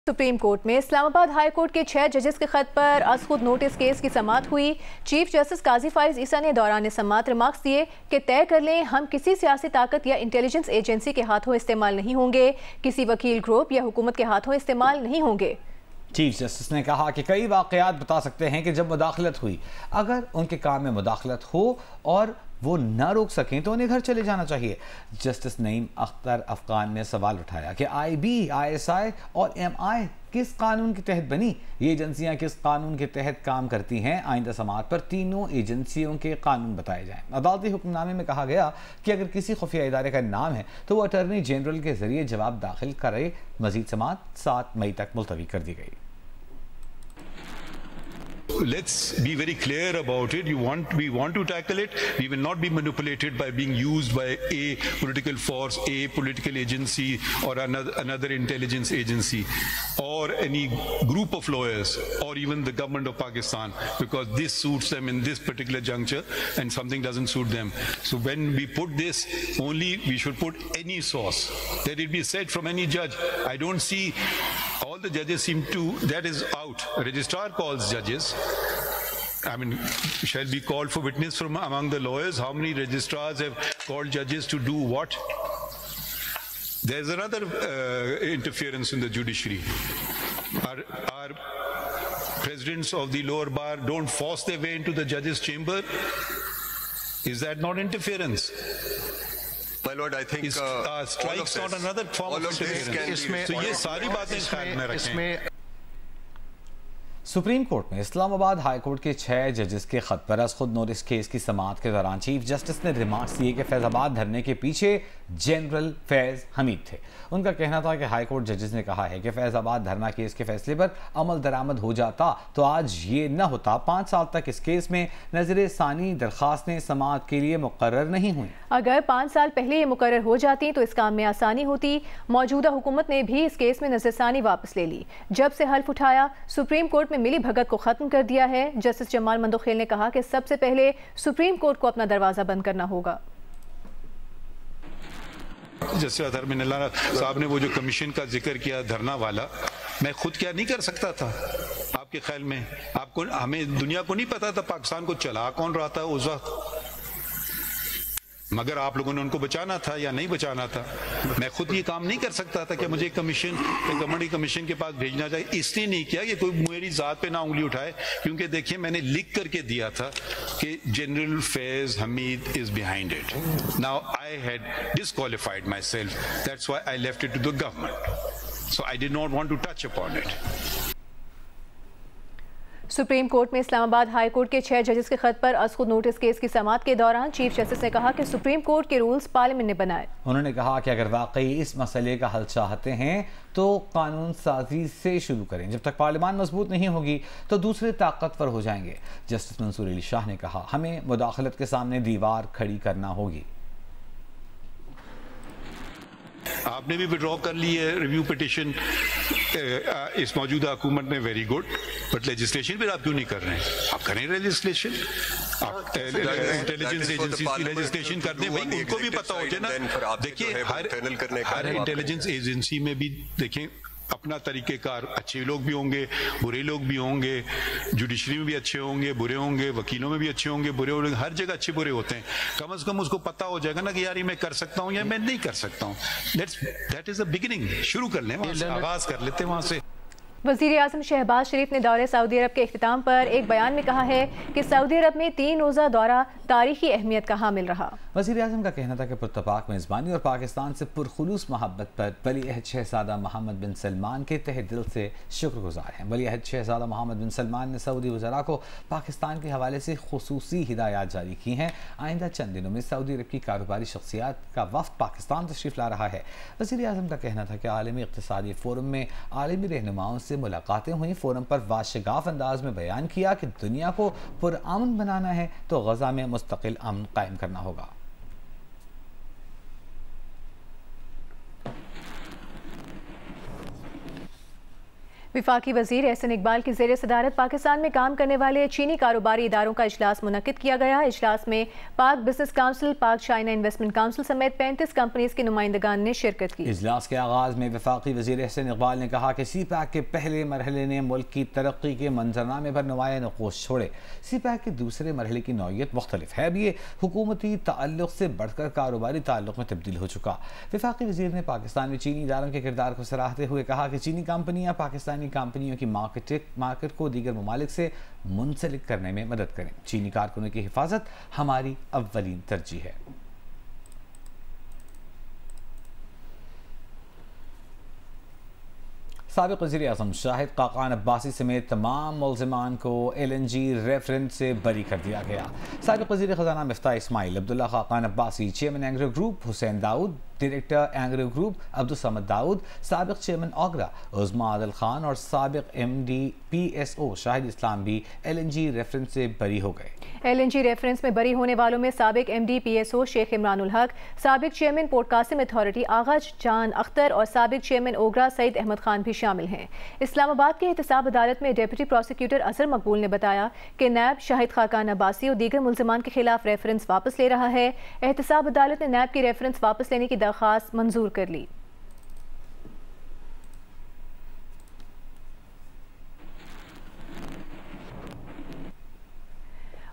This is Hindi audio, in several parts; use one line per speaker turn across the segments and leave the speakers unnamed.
सुप्रीम कोर्ट में इस्लामाबाद हाई कोर्ट के 6 जजेस के खत पर आज खुद नोटिस केस की समाअत हुई। चीफ जस्टिस काजी फाइज ईसा ने दौरान समाअत रिमार्क्स दिए कि तय कर लें हम किसी सियासी ताकत या इंटेलिजेंस एजेंसी के हाथों इस्तेमाल नहीं होंगे, किसी वकील ग्रुप या हुकूमत के हाथों इस्तेमाल नहीं होंगे।
चीफ जस्टिस ने कहा कि कई वाकयात बता सकते हैं कि जब मुदाखलत हुई, अगर उनके काम में मुदाखलत हो और वो ना रोक सकें तो उन्हें घर चले जाना चाहिए। जस्टिस नईम अख्तर अफगान ने सवाल उठाया कि IB, ISI और MI किस कानून के तहत बनी, ये एजेंसियां किस कानून के तहत काम करती हैं। आइंदा समाअत पर तीनों एजेंसियों के कानून बताए जाएं। अदालती हुक्मनामे में कहा गया कि अगर किसी खुफिया इदारे का नाम है तो वो अटॉर्नी जनरल के जरिए जवाब दाखिल करे। मजीद समाअत 7 मई तक मुलतवी कर दी गई।
Let's be very clear about it. We want to tackle it. We will not be manipulated by being used by a political force, a political agency, or another intelligence agency, or any group of lawyers, or even the government of Pakistan, because this suits them in this particular juncture, and something doesn't suit them. So when we put this, only we should put any source. Let it be said from any judge. I don't see. All the judges seem to, that is out. A registrar calls judges. I mean, shall be called for witness from among the lawyers. How many registrars have called judges to do what? There's another interference in the judiciary. Our presidents of the lower bar don't force their way into the judge's chamber. Is that not interference?
My lord, I think
strikes not another form of interference. So ये सारी बातें ख्याल में रखें।
सुप्रीम कोर्ट में इस्लामाबाद हाई कोर्ट के 6 जजेस के खत पर आज खुद नोटिस केस की समाअत के दौरान चीफ जस्टिस ने रिमार्क्स दिए कि फैजाबाद धरने के पीछे जनरल फैज हमीद थे। उनका कहना था कि हाई कोर्ट जजेस ने कहा है कि फैजाबाद धरना केस के फैसले पर अमल दरामद हो जाता तो आज ये न होता। 5 साल तक इस केस में नजर सानी दरखास्तें समाअत के लिए मुकर्रर नहीं हुई।
अगर 5 साल पहले ये मुकर्रर हो जाती तो इस काम में आसानी होती। मौजूदा हुकूमत ने भी इस केस में नजरसानी वापस ले ली। जब से हल्फ उठाया, सुप्रीम कोर्ट में मिली भगत को खत्म कर दिया है। जस्टिस जमाल मंदोखेल ने कहा कि सबसे पहले सुप्रीम कोर्ट को अपना दरवाजा बंद करना होगा।
जैसे अतहर मिनल्ला साहब ने वो जो कमीशन का जिक्र किया धरना वाला, मैं खुद क्या नहीं कर सकता था? आपके ख्याल में आपको, हमें दुनिया को नहीं पता था पाकिस्तान को चला कौन रहा था उस वक्त, मगर आप लोगों ने उनको बचाना था या नहीं बचाना था। मैं खुद ये काम नहीं कर सकता था कि मुझे कमीशन गवर्नमेंट कमीशन के पास भेजना चाहिए। इसलिए नहीं किया कि कोई मेरी जात पे ना उंगली उठाए, क्योंकि देखिए मैंने लिख करके दिया था कि general Faiz Hameed is behind it. Now I had disqualified myself, that's why I left it to the government, so I did not want to touch upon it.
Supreme court में इस्लामाबाद हाई कोर्ट के 6 जजेस के खत पर आज खुद नोटिस केस की समाअत के दौरान चीफ जस्टिस ने कहा कि सुप्रीम कोर्ट के रूल्स पार्लियामेंट ने बनाए। उन्होंने
कहा कि अगर वाकई इस मसले का हल चाहते हैं तो कानून साजी से शुरू करें। जब तक पार्लियामान मजबूत नहीं होगी तो दूसरे ताकतवर हो जाएंगे। जस्टिस मंसूर अली शाह ने कहा हमें मुदाखलत के सामने दीवार खड़ी करना होगी।
आपने भी विड्रॉ कर ली है रिव्यू पिटिशन इस मौजूदा हुकूमत ने, वेरी गुड, बट लेजिस्लेशन फिर आप क्यों नहीं कर रहे हैं? आप करें लेजिस्लेशन, आप इंटेलिजेंस एजेंसी की लेजिस्लेशन कर दें, भाई उनको भी पता हो जाए ना। देखिए हर इंटेलिजेंस एजेंसी में भी देखें अपना तरीक़ेकार, अच्छे लोग भी होंगे, बुरे लोग भी होंगे, जुडिशरी में भी अच्छे होंगे, बुरे होंगे, वकीलों में भी अच्छे होंगे, बुरे होंगे, हर जगह अच्छे बुरे होते हैं। कम से कम उसको पता हो जाएगा ना कि यार ये मैं कर सकता हूँ या मैं नहीं कर सकता हूँ। That is a beginning. शुरू कर लें वहाँ से, आगाज कर लेते हैं वहाँ से।
वज़ीर आज़म शहबाज शरीफ ने दौरे सऊदी अरब के इख्तिताम पर एक बयान में कहा है कि सऊदी अरब में 3 रोज़ा दौरा तारीखी अहमियत का हामिल रहा।
वज़ीर आज़म का कहना था कि पुरतपाक मेज़बानी और पाकिस्तान से पुरखुलूस मोहब्बत पर वली अहद शहज़ादा मोहम्मद बिन सलमान के तहे दिल से शुक्रगुजार हैं। वली अहद शहज़ादा मोहम्मद बिन सलमान ने सऊदी वज़रा को पाकिस्तान के हवाले से खुसूसी हिदायत जारी की हैं। आइंदा चंद दिनों में सऊदी अरब की कारोबारी शख्सियात का वफ़द पाकिस्तान तशरीफ़ ला रहा है। वज़ीर आज़म का कहना था कि आलमी इक़्तिसादी फ़ोरम में आलमी रहनुमाओं से मुलाकातें हुई। फोरम पर वाशगाफ अंदाज में बयान किया कि दुनिया को पुरअमन बनाना है तो गजा में मुस्तकिल अमन कायम करना होगा।
वफाकी वजीर एहसन इकबाल की ज़ेर सदारत पाकिस्तान में काम करने वाले चीनी कारोबारी इदारों का इजलास मुनक्किद किया गया। इजलास में पाक बिजनेस काउंसिल, पाक चाइना इन्वेस्टमेंट काउंसिल समेत 35 कंपनीज के नुमाइंदगान ने शिरकत की।
इजलास के आगाज में वफाकी वजीर एहसन इकबाल ने कहा कि CPEC के पहले मरहले ने मुल्क की तरक्की के मंजरनामे पर नुमाया नक़ोश छोड़े। CPEC के दूसरे मरहले की नौइयत मुख्तलिफ है। अब ये हुकूमती ताल्लुक से बढ़कर कारोबारी ताल्लुक में तब्दील हो चुका। वफाकी वजीर ने पाकिस्तान में चीनी इदारों के किरदार को सराहते हुए कहा कि चीनी कंपनियाँ पाकिस्तानी कंपनियों की मार्केट को दीगर ममालिक से मुंसलिक करने में मदद करें। चीनी कारकुनों की हिफाजत हमारी अव्वलीन तरजीह है। साबिक़ वज़ीर आज़म शाहिद खाक़ान अब्बासी समेत तमाम मुल्ज़िमान को LNG रेफरेंस से बरी कर दिया गया। साबिक़ वज़ीर ख़ज़ाना Miftah Ismail, Abdullah Khaqan Abbasi, chairman Engro group Hussain Dawood, director Engro group Abdul Samad Dawood, साबिक़ चेयरमैन ओगरा उज़्मा आदिल खान और साबिक़ MD PSO शाहिद इस्लाम भी LNG रेफरेंस से बरी हो गए।
LNG रेफरेंस में बरी होने वालों में साबिक़ MD PSO शेख इमरानुल हक, साबिक़ चेयरमैन पोर्ट कासिम अथॉरिटी आगा जान अख्तर और साबिक़ चेयरमैन ओगरा सईद अहमद खान भी शामिल हैं। इस्लामाबाद की एहतसाब अदालत में डेप्यूटी प्रोसिक्यूटर अजहर मकबूल ने बताया कि नैब शाहिद खाक़ान अब्बासी और दीगर मुल्ज़िमान के खिलाफ रेफरेंस वापस ले रहा है। एहतसाब अदालत ने नैब की रेफरेंस वापस लेने की दरख्वास्त मंजूर कर ली।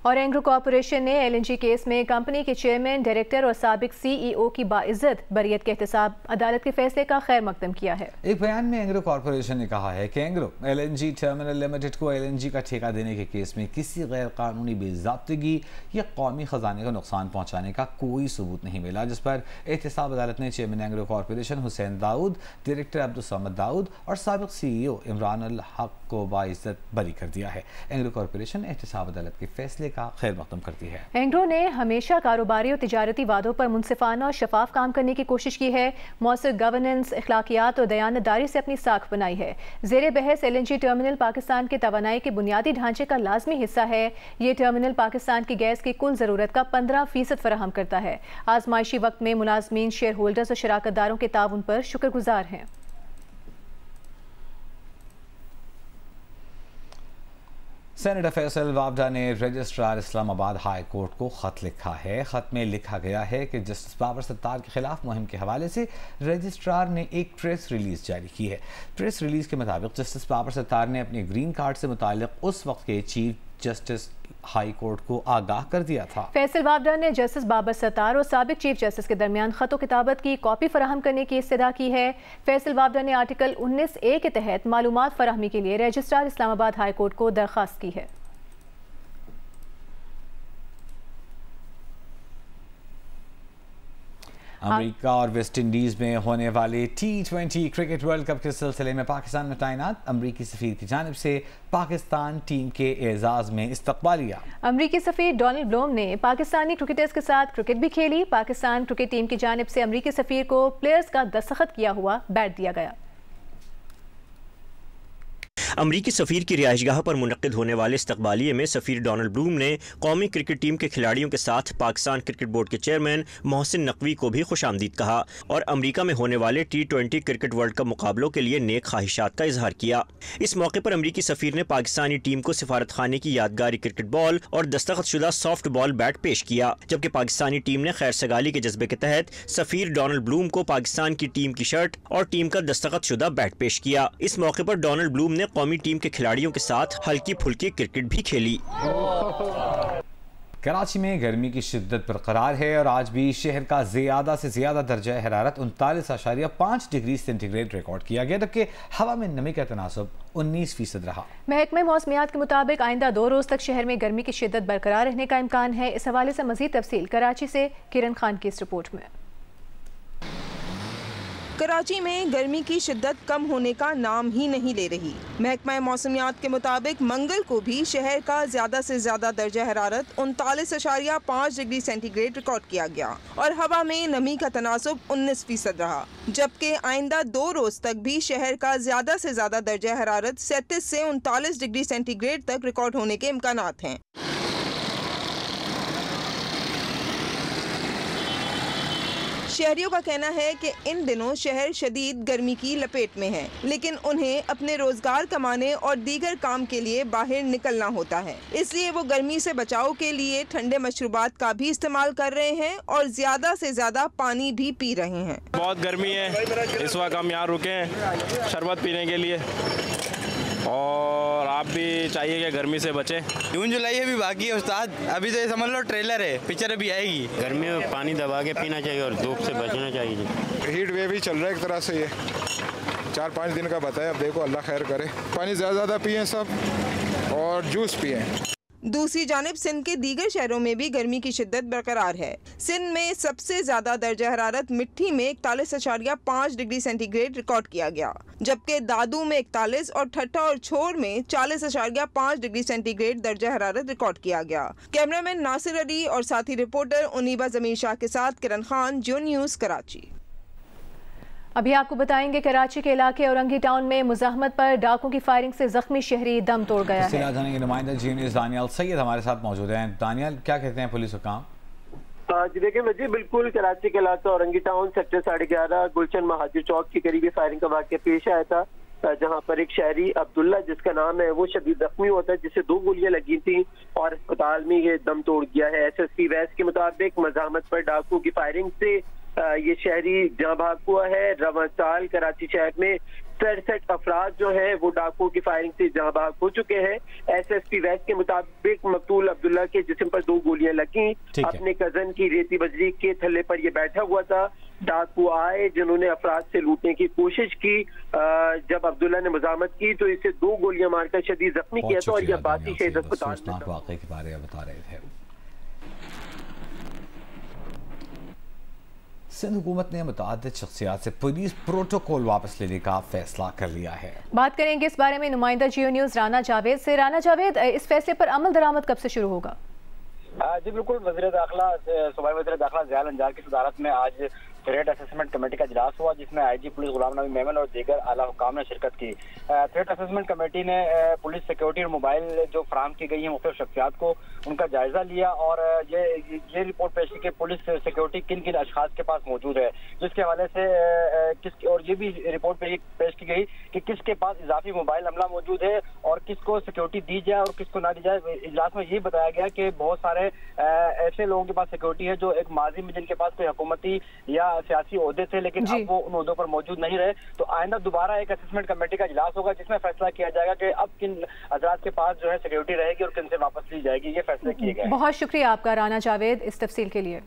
और एंग्रो कॉरपोरेशन ने LNG केस में कंपनी के चेयरमैन, डायरेक्टर और साबिक CEO की बाइज्जत बरियत के एहतसाब अदालत के फैसले का खैर मकदम किया है।
एक बयान में एंग्रो कॉरपोरेशन ने कहा है कि एंग्रो LNG टर्मिनल लिमिटेड को LNG का ठेका देने के केस में किसी गैर कानूनी बेज़ाब्तगी या कौमी खजाने को नुकसान पहुँचाने का कोई सबूत नहीं मिला, जिस पर एहतसाब अदालत ने chairman Engro corporation Hussain Dawood, director Abdul Samad Dawood और साबिक CEO इमरानुल हक को बाइज्जत बरी कर दिया है। एंग्रो कॉरपोरेशन एहतसाब अदालत के फैसले का खैर मकदम करती है।
एंग्रो ने हमेशा कारोबारी और तिजारती वादों पर मुनसिफाना और शफाफ काम करने की कोशिश की है। मौसर गवर्नेंस, अखलाकियात और दयानतदारी से अपनी साख बनाई है। ज़ेरे बहस LNG टर्मिनल पाकिस्तान के तवानाई के बुनियादी ढांचे का लाजमी हिस्सा है। ये टर्मिनल पाकिस्तान की गैस की कुल ज़रूरत का 15% फराहम करता है। आजमाइशी वक्त में मुलाजमीन, शेयर होल्डर्स और शराकतदारों के ताउन पर शुक्रगुजार हैं।
सेनेटर फैसल वावडा ने रजिस्ट्रार इस्लामाबाद हाई कोर्ट को ख़त लिखा है। ख़त में लिखा गया है कि जस्टिस बाबर सत्तार के खिलाफ मुहिम के हवाले से रजिस्ट्रार ने एक प्रेस रिलीज़ जारी की है। प्रेस रिलीज़ के मुताबिक जस्टिस बाबर सत्तार ने अपने ग्रीन कार्ड से मुताल्लिक़ उस वक्त के चीफ जस्टिस हाई कोर्ट को आगाह कर दिया था।
फैसल वावडा ने जस्टिस बाबर सत्तार और साबिक चीफ जस्टिस के दरमियान खत व किताबत की कॉपी फराहम करने की इस्तदा की है। फैसल वावडा ने आर्टिकल 19A के तहत मालूमात फराहमी के लिए रजिस्ट्रार इस्लामाबाद हाई कोर्ट को दरख्वास्त की है।
अमेरिका और वेस्ट इंडीज़ में होने वाले T20 क्रिकेट वर्ल्ड कप के सिलसिले में पाकिस्तान में तैनात अमरीकी सफ़ीर की जानिब से पाकिस्तान टीम के एजाज़ में इस्तकबालिया।
अमरीकी सफ़ीर डोनाल्ड ब्लूम ने पाकिस्तानी क्रिकेटर्स के साथ क्रिकेट भी खेली। पाकिस्तान क्रिकेट टीम की जानिब से अमरीकी सफ़ीर को प्लेयर्स का दस्तखत किया हुआ बैट दिया गया।
अमरीकी सफ़ीर की रिहाइशगाह पर मुनक़्क़िद होने वाले इस्तकबालिये में सफ़ीर डोनाल्ड ब्लूम ने कौमी क्रिकेट टीम के खिलाड़ियों के साथ पाकिस्तान क्रिकेट बोर्ड के चेयरमैन मोहसिन नकवी को भी खुशामदीद कहा और अमरीका में होने वाले T20 क्रिकेट वर्ल्ड कप मुकाबलों के लिए नेक ख्वाहिशात का इजहार किया। इस मौके पर अमरीकी सफ़ीर ने पाकिस्तानी टीम को सिफारत खाने की यादगारी क्रिकेट बॉल और दस्तखतशुदा सॉफ्ट बॉल बैट पेश किया, जबकि पाकिस्तानी टीम ने खैर सगाली के जज्बे के तहत सफ़ीर डोनाल्ड ब्लूम को पाकिस्तान की टीम की शर्ट और टीम का दस्तखतशुदा बैट पेश किया। इस मौके पर डोनाल्ड ब्लूम ने कौमी टीम के खिलाड़ियों के साथ हल्की फुल्की क्रिकेट भी खेली।
कराची में गर्मी की शिद्दत बरकरार है और आज भी शहर का ज़्यादा से ज़्यादा दर्जा हरारत 39.5 डिग्री सेंटीग्रेड रिकॉर्ड किया गया, जबकि हवा में नमी का तनासब 19% रहा।
महकमे मौसमियात के मुताबिक आइंदा 2 रोज़ तक शहर में गर्मी की शिद्दत बरकरार रहने का इम्कान है। इस हवाले से मज़ीद तफसील कराची से किरण खान की इस रिपोर्ट में।
कराची में गर्मी की शिद्दत कम होने का नाम ही नहीं ले रही। महकमा मौसमियात के मुताबिक मंगल को भी शहर का ज़्यादा से ज़्यादा दर्जा हरारत 39.5 डिग्री सेंटीग्रेड रिकॉर्ड किया गया और हवा में नमी का तनासब 19% रहा, जबकि आइंदा 2 रोज़ तक भी शहर का ज़्यादा से ज़्यादा दर्जा हरारत 37 से 39 डिग्री सेंटीग्रेड तक रिकॉर्ड होने के इम्कानात हैं। शहरियों का कहना है कि इन दिनों शहर शदीद गर्मी की लपेट में है, लेकिन उन्हें अपने रोजगार कमाने और दीगर काम के लिए बाहर निकलना होता है, इसलिए वो गर्मी से बचाव के लिए ठंडे मशरूबात का भी इस्तेमाल कर रहे हैं और ज्यादा से ज्यादा पानी भी पी रहे हैं।
बहुत गर्मी है, इस वक्त हम यहाँ रुके हैं शरबत पीने के लिए, और आप भी चाहिए कि गर्मी से बचें।
जून जुलाई अभी बाकी है उस्ताद, अभी तो ये समझ लो ट्रेलर है, पिक्चर अभी आएगी।
गर्मी में पानी दबा के पीना चाहिए और धूप से बचना चाहिए।
हीट वेव ही चल रहा है एक तरह से, ये 4-5 दिन का बताया, अब देखो अल्लाह खैर करे। पानी ज़्यादा पिए सब और जूस पिए।
दूसरी जानिब सिंध के दीगर शहरों में भी गर्मी की शिद्दत बरकरार है। सिंध में सबसे ज्यादा दर्जा हरारत मिट्टी में 41.5 डिग्री सेंटीग्रेड रिकॉर्ड किया गया, जबकि दादू में 41 और ठट्ठा और छोर में 40.5 डिग्री सेंटीग्रेड दर्जा हरारत रिकॉर्ड किया गया। कैमरामैन नासिर अली और साथी रिपोर्टर उनीबा जमीर शाह के साथ किरण खान, जियो न्यूज़, कराची।
अभी आपको बताएंगे कराची के इलाके औरंगी टाउन में मुजाहमत पर डाकुओं की फायरिंग से जख्मी शहरी दम तोड़ गया है।
जानेंगे नुमाइंदा जियो न्यूज़ दानियाल सैयद हमारे साथ मौजूद हैं। दानियाल, क्या कहते हैं पुलिस हुकाम?
जी देखिए वजी, बिल्कुल कराची के इलाका औरंगी टाउन सेक्टर 11.5 गुलशन महाजिर चौक के करीबी फायरिंग का वाक़या पेश आया था, जहां पर एक शहरी अब्दुल्ला जिसका नाम है वो शदीद जख्मी होता है, जिसे 2 गोलियां लगी थी और अस्पताल में ये दम तोड़ गया है। SSP वैस के मुताबिक मुजाहमत पर डाकुओं की फायरिंग से ये शहरी जहाँ भाग हुआ है। रवां साल कराची शहर में 67 अफराद जो है वो डाकुओं की फायरिंग से जहाँ भाग हो चुके हैं। SSP वैस के मुताबिक मकतूल अब्दुल्ला के जिस्म पर 2 गोलियां लगी। अपने कजन की रेती बजरी के थल्ले पर ये बैठा हुआ था। डाकू आए जिन्होंने अफराद से लूटने की कोशिश की। जब अब्दुल्ला ने मुजाहमत की तो इसे 2 गोलियां मारकर शदीद जख्मी किया था और यह बाती शहीद अस्पताल में
वाक़े के बारे में बता रहे थे। सिंध हुकूमत ने मुतअद्दिद शख्सियात से पुलिस प्रोटोकॉल वापस लेने का फैसला कर लिया है। बात करेंगे इस बारे में नुमाइंदा जियो न्यूज़ राना जावेद से। राना जावेद, इस फैसले पर अमल दरामद कब से शुरू होगा?
जी बिल्कुल, वज़ीर दाखिला सूबाई वज़ीर दाखिला ज़ियाल अंजार की सदारत में आज थ्रेट असेसमेंट कमेटी का इजलास हुआ, जिसमें IG पुलिस गुलाम नबी मेमन और दीगर आला हुकाम ने शिरकत की। थ्रेट असेसमेंट कमेटी ने पुलिस सिक्योरिटी और मोबाइल जो फराहम की गई है मुख्तलिफ शख्सियात को उनका जायजा लिया और ये रिपोर्ट पेश की कि पुलिस सिक्योरिटी किन किन अशखास के पास मौजूद है, जिसके हवाले से और ये भी रिपोर्ट पेश की गई कि किसके पास इजाफी मोबाइल अमला मौजूद है और किसको सिक्योरिटी दी जाए और किसको ना दी जाए। इजलास में ये बताया गया कि बहुत सारे ऐसे लोगों के पास सिक्योरिटी है जो एक माजी में जिनके पास कोई हुकूमती या सियासी ओहदे थे लेकिन अब वो उन ओहदों पर मौजूद नहीं रहे। तो आइंदा दोबारा एक असेसमेंट कमेटी का इजलास होगा जिसमें फैसला किया जाएगा कि अब किन हजरात के पास जो है सिक्योरिटी रहेगी और किन से वापस ली जाएगी। ये फैसले किए गए।
बहुत शुक्रिया आपका राना जावेद इस तफसील के लिए।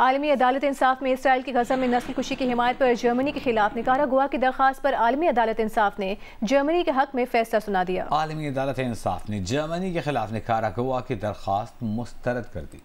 आलमी अदालत इंसाफ में इसराइल की गजा में नस्ल कुशी की हिमायत पर जर्मनी के खिलाफ निकारागुआ की दरख्वास्त पर आलमी अदालत इंसाफ ने जर्मनी के हक में फैसला सुना दिया।
आलमी अदालत इंसाफ ने जर्मनी के खिलाफ निकारागुआ की दरख्वास्त मुस्तरद कर दी।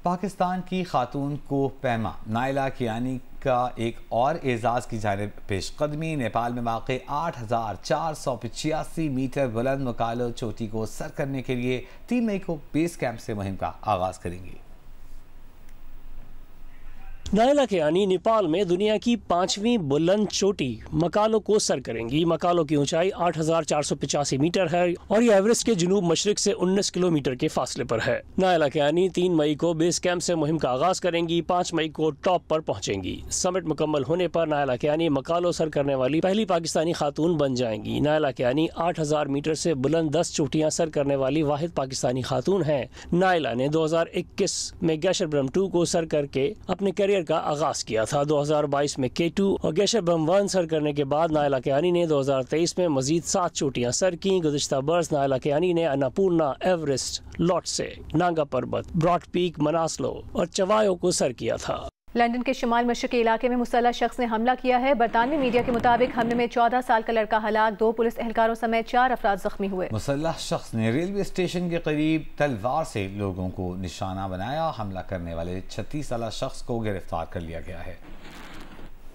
पाकिस्तान की खातून को पैमा नाइला कियानी का एक और एजाज़ की जानिब पेशकदमी। नेपाल में वाक़ 8,485 मीटर बुलंद मकालो चोटी को सर करने के लिए 3 मई को बेस कैंप से मुहिम का आगाज़ करेंगी।
नाइला कियानी नेपाल में दुनिया की 5वीं बुलंद चोटी मकालो को सर करेंगी। मकालो की ऊंचाई 8,485 मीटर है और ये एवरेस्ट के जुनूब मशरिक से 19 किलोमीटर के फासले पर है। नाइला कियानी 3 मई को बेस कैंप से मुहिम का आगाज करेंगी। 5 मई को टॉप पर पहुंचेंगी। समिट मुकम्मल होने पर नाइला कियानी मकालो सर करने वाली पहली पाकिस्तानी खातून बन जाएंगी। नाइला कियानी 8,000 मीटर से बुलंद 10 चोटियां सर करने वाली वाहिद पाकिस्तानी खातून है। नाइला ने 2021 में गैशर ब्रह्म 2 को सर करके अपने करियर का आगाज किया था। 2022 में K2 और गैशर ब्रह्म 1 सर करने के बाद नाइला कियानी ने 2023 में मजीद 7 चोटियां सर की। गुज़िश्ता बरस नाइला कियानी ने अन्नपूर्णा, एवरेस्ट, लॉटसे, नांगा पर्वत, ब्रॉड पीक, मनासलो और चवायो को सर किया था।
लंदन के शुमाल मशरक़ी इलाके में मुसल्लह शख्स ने हमला किया है। बरतानवी मीडिया के मुताबिक हमले में 14 साल का लड़का हलाक, 2 पुलिस एहलकारों समेत 4 अफराद जख्मी हुए।
मुसल्लह शख्स ने रेलवे स्टेशन के करीब तलवार से लोगों को निशाना बनाया। हमला करने वाले 36 साला शख्स को गिरफ्तार कर लिया गया है।